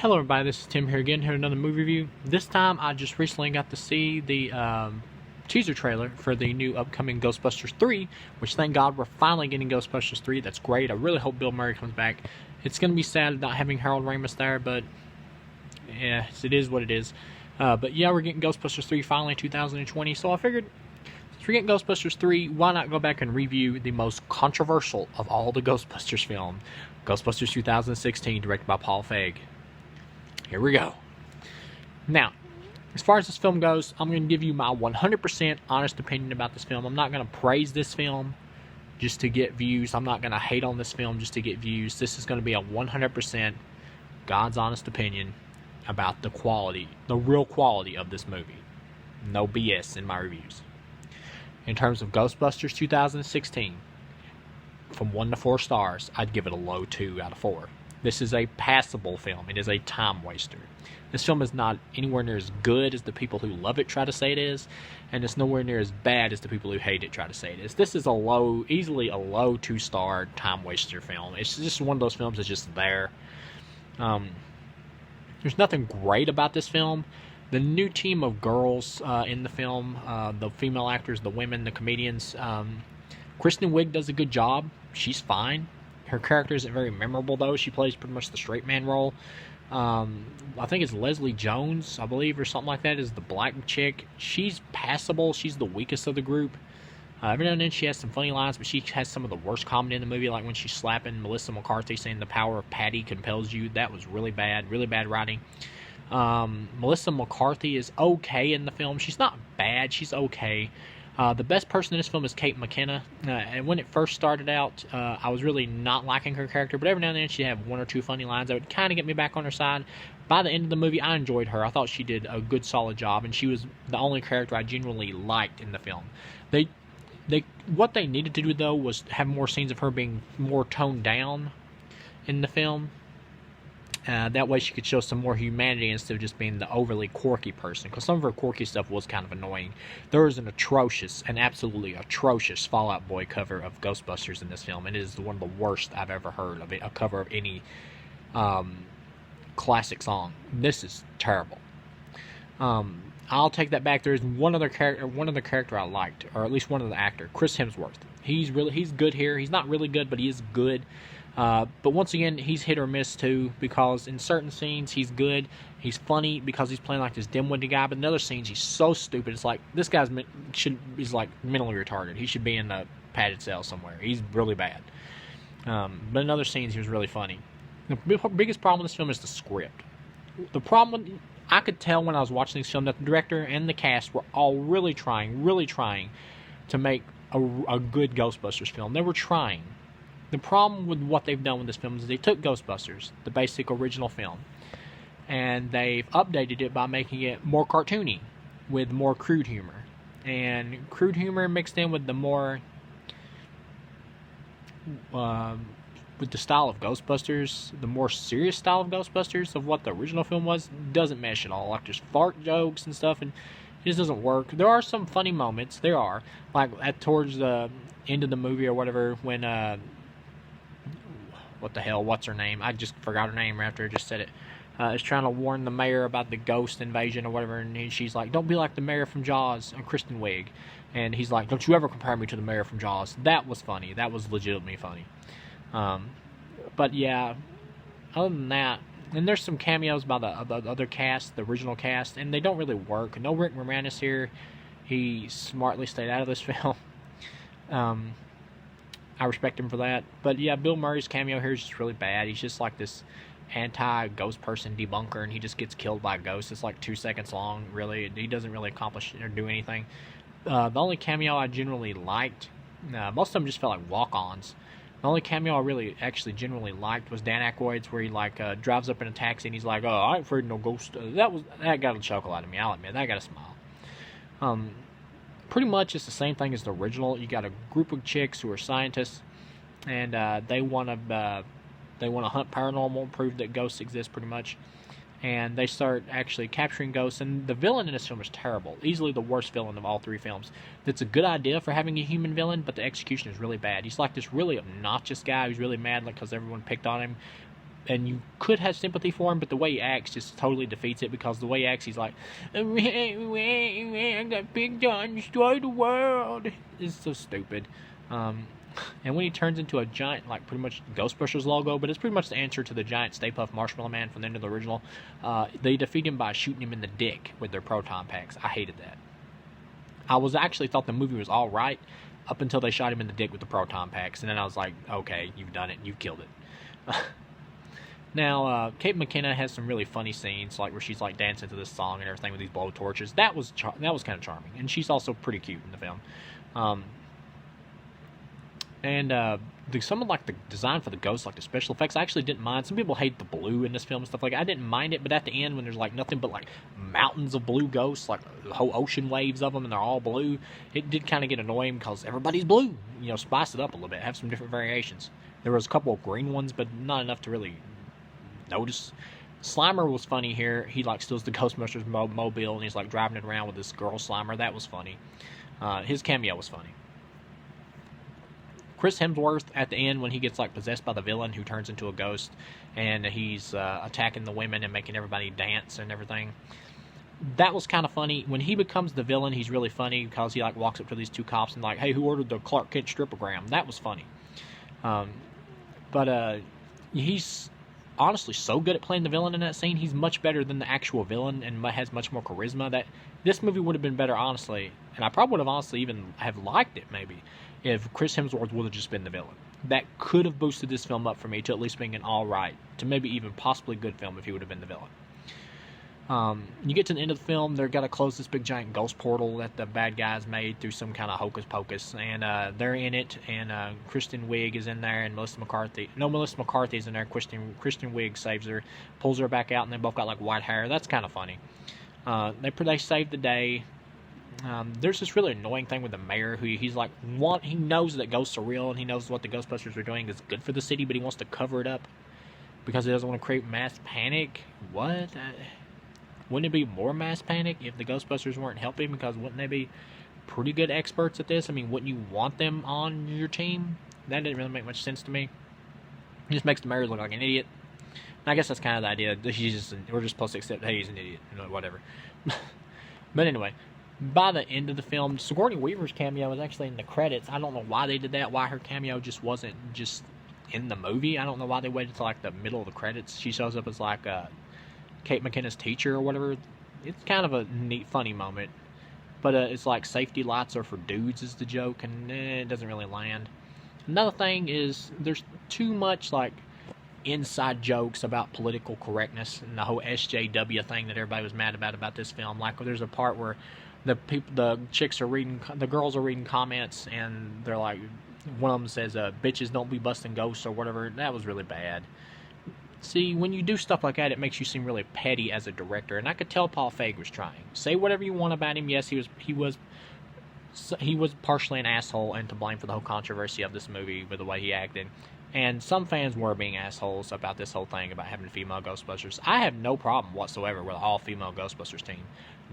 Hello everybody, this is Tim here again, here another movie review. This time I just recently got to see the teaser trailer for the new upcoming Ghostbusters 3, which thank God we're finally getting Ghostbusters 3. That's great. I really hope Bill Murray comes back. It's going to be sad not having Harold Ramis there, but yeah, it is what it is. But yeah, we're getting Ghostbusters 3 finally in 2020, so I figured since we're getting Ghostbusters 3, why not go back and review the most controversial of all the Ghostbusters films, Ghostbusters 2016, directed by Paul Feig. Here we go. Now, as far as this film goes, I'm going to give you my 100% honest opinion about this film. I'm not going to praise this film just to get views. I'm not going to hate on this film just to get views. This is going to be a 100% God's honest opinion about the quality, the real quality of this movie. No BS in my reviews. In terms of Ghostbusters 2016, from 1 to 4 stars, I'd give it a low 2 out of 4. This is a passable film. It is a time waster. This film is not anywhere near as good as the people who love it try to say it is, and it's nowhere near as bad as the people who hate it try to say it is. This is easily a low 2-star time waster film. It's just one of those films that's just there. There's nothing great about this film. The new team of girls in the film, the female actors, the women, the comedians, Kristen Wiig does a good job. She's fine. Her character isn't very memorable, though. She plays pretty much the straight man role. I think it's Leslie Jones, I believe, or something like that, is the black chick. She's passable. She's the weakest of the group. Every now and then she has some funny lines, but she has some of the worst comedy in the movie, like when she's slapping Melissa McCarthy, saying the power of Patty compels you. That was really bad writing. Melissa McCarthy is okay in the film. She's not bad. She's okay. The best person in this film is Kate McKinnon. And when it first started out, I was really not liking her character, but every now and then she'd have 1 or 2 funny lines that would kind of get me back on her side. By the end of the movie, I enjoyed her. I thought she did a good, solid job, and she was the only character I genuinely liked in the film. What they needed to do, though, was have more scenes of her being more toned down in the film. That way she could show some more humanity instead of just being the overly quirky person. Because some of her quirky stuff was kind of annoying. There was an absolutely atrocious Fall Out Boy cover of Ghostbusters in this film. It is one of the worst I've ever heard of it, a cover of any classic song. This is terrible. I'll take that back. There's one other character I liked, or at least one other actor, Chris Hemsworth. He's good here. He's not really good, but he is good. But once again, he's hit or miss too, because in certain scenes he's good, he's funny because he's playing like this dim-witted guy, but in other scenes he's so stupid, it's like, this guy's he's like mentally retarded. He should be in a padded cell somewhere. He's really bad. But in other scenes he was really funny. The biggest problem with this film is the script. I could tell when I was watching this film that the director and the cast were all really trying to make a good Ghostbusters film. They were trying. The problem with what they've done with this film is they took Ghostbusters, the basic original film, and they've updated it by making it more cartoony, with more crude humor. And crude humor mixed in with the more, with the style of Ghostbusters, the more serious style of Ghostbusters of what the original film was, doesn't mesh at all. Like, there's fart jokes and stuff, and it just doesn't work. There are some funny moments, like towards the end of the movie or whatever, when, what's her name? I just forgot her name right after I just said it. Is trying to warn the mayor about the ghost invasion or whatever, and she's like, don't be like the mayor from Jaws, Kristen Wiig. And he's like, don't you ever compare me to the mayor from Jaws. That was funny. That was legitimately funny. But yeah, other than that, and there's some cameos by the other cast, the original cast, and they don't really work. No Rick Moranis here. He smartly stayed out of this film. I respect him for that. But yeah, Bill Murray's cameo here is just really bad. He's just like this anti-ghost person debunker, and he just gets killed by a ghost. It's like 2 seconds long, really. He doesn't really accomplish or do anything. The only cameo I generally liked, most of them just felt like walk-ons. The only cameo I really actually genuinely liked was Dan Aykroyd's, where he drives up in a taxi and he's like, "Oh, I ain't afraid of no ghost." That got a chuckle out of me. I'll admit that got a smile. Pretty much it's the same thing as the original. You got a group of chicks who are scientists, and they want to hunt paranormal, prove that ghosts exist, pretty much. And they start actually capturing ghosts. And the villain in this film is terrible, easily the worst villain of all 3 films. That's a good idea for having a human villain, but the execution is really bad. He's like this really obnoxious guy who's really mad because everyone picked on him. and you could have sympathy for him, but the way he acts just totally defeats it, because the way he acts, he's like, I got big gun, destroy the world. It's so stupid. And when he turns into a giant, like pretty much Ghostbusters logo, but it's pretty much the answer to the giant Stay Puft Marshmallow Man from the end of the original, they defeat him by shooting him in the dick with their proton packs. I hated that. I was actually thought the movie was all right up until they shot him in the dick with the proton packs, and then I was like, okay, you've done it, you've killed it. Now, Kate McKinnon has some really funny scenes, like where she's like dancing to this song and everything with these blow torches. That was kind of charming, and she's also pretty cute in the film. Some of like the design for the ghosts, like the special effects, I actually didn't mind. Some people hate the blue in this film and stuff like that. I didn't mind it, but at the end, when there's like nothing but like mountains of blue ghosts, like whole ocean waves of them, and they're all blue, it did kind of get annoying because everybody's blue. You know, spice it up a little bit, have some different variations. There was a couple of green ones, but not enough to really notice. Slimer was funny here. He like steals the Ghostbusters mobile and he's like driving it around with this girl Slimer. That was funny. His cameo was funny. Chris Hemsworth at the end, when he gets like possessed by the villain who turns into a ghost, and he's attacking the women and making everybody dance and everything. That was kind of funny. When he becomes the villain, he's really funny because he like walks up to these two cops and like, hey, who ordered the Clark Kent stripogram? That was funny. But he's honestly so good at playing the villain in that scene. He's much better than the actual villain and has much more charisma. That this movie would have been better, honestly, and I probably would have honestly even have liked it maybe if Chris Hemsworth would have just been the villain. That could have boosted this film up for me to at least being an alright, to maybe even possibly good film if he would have been the villain. You get to the end of the film, they've got to close this big giant ghost portal that the bad guys made through some kind of hocus pocus, and they're in it, and Kristen Wiig is in there, and Melissa McCarthy's in there. Kristen Wiig saves her, pulls her back out, and they both got like white hair. That's kind of funny. They save the day. There's this really annoying thing with the mayor who he knows that ghosts are real and he knows what the Ghostbusters are doing is good for the city, but he wants to cover it up because he doesn't want to create mass panic. What? Wouldn't it be more mass panic if the Ghostbusters weren't helping? Because wouldn't they be pretty good experts at this? I mean, wouldn't you want them on your team? That didn't really make much sense to me. It just makes the mayor look like an idiot. And I guess that's kind of the idea. We're just supposed to accept, hey, he's an idiot, whatever. But anyway, by the end of the film, Sigourney Weaver's cameo was actually in the credits. I don't know why they did that, why her cameo just wasn't just in the movie. I don't know why they waited till like the middle of the credits. She shows up as like Kate McKinnon's teacher or whatever. It's kind of a neat, funny moment. But it's like safety lights are for dudes is the joke, and it doesn't really land. Another thing is there's too much like inside jokes about political correctness and the whole SJW thing that everybody was mad about this film. Like there's a part where the girls are reading comments, and they're like, one of them says, "Bitches don't be busting ghosts" or whatever. That was really bad. See, when you do stuff like that, it makes you seem really petty as a director, and I could tell Paul Feig was trying. Say whatever you want about him. Yes, he was partially an asshole and to blame for the whole controversy of this movie with the way he acted. And some fans were being assholes about this whole thing about having female Ghostbusters. I have no problem whatsoever with an all-female Ghostbusters team.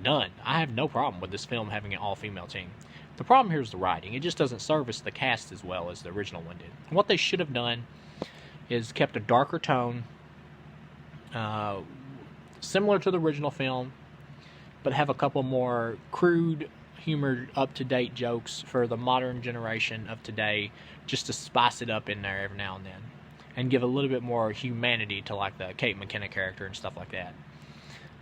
None. I have no problem with this film having an all-female team. The problem here is the writing. It just doesn't service the cast as well as the original one did. And what they should have done is kept a darker tone, similar to the original film, but have a couple more crude, humored, up-to-date jokes for the modern generation of today, just to spice it up in there every now and then, and give a little bit more humanity to like the Kate McKinnon character and stuff like that.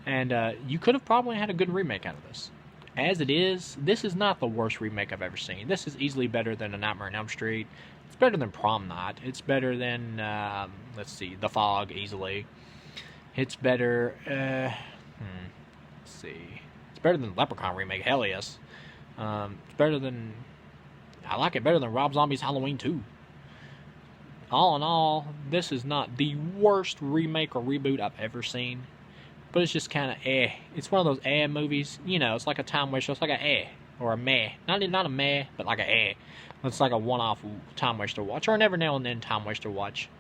And you could have probably had a good remake out of this. As it is, this is not the worst remake I've ever seen. This is easily better than A Nightmare on Elm Street. It's better than Prom Night. It's better than, The Fog, easily. It's better, let's see. It's better than the Leprechaun remake, hell yes. It's better than, I like it better than Rob Zombie's Halloween 2. All in all, this is not the worst remake or reboot I've ever seen. But it's just kind of It's one of those movies. It's like a time waster. It's like a or a meh. Not a meh, but like a It's like a one-off time waster watch, or an every now and then time waster watch.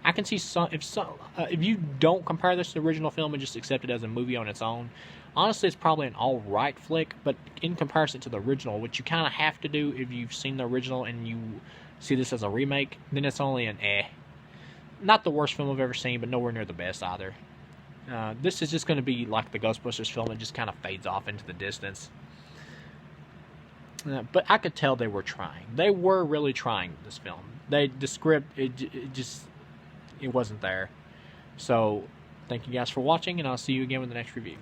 I can see if you don't compare this to the original film and just accept it as a movie on its own, honestly, it's probably an alright flick. But in comparison to the original, which you kind of have to do if you've seen the original and you see this as a remake, then it's only an not the worst film I've ever seen, but nowhere near the best either. This is just going to be like the Ghostbusters film. It just kind of fades off into the distance. But I could tell they were trying. They were really trying this film. The script, it wasn't there. So, thank you guys for watching, and I'll see you again with the next review.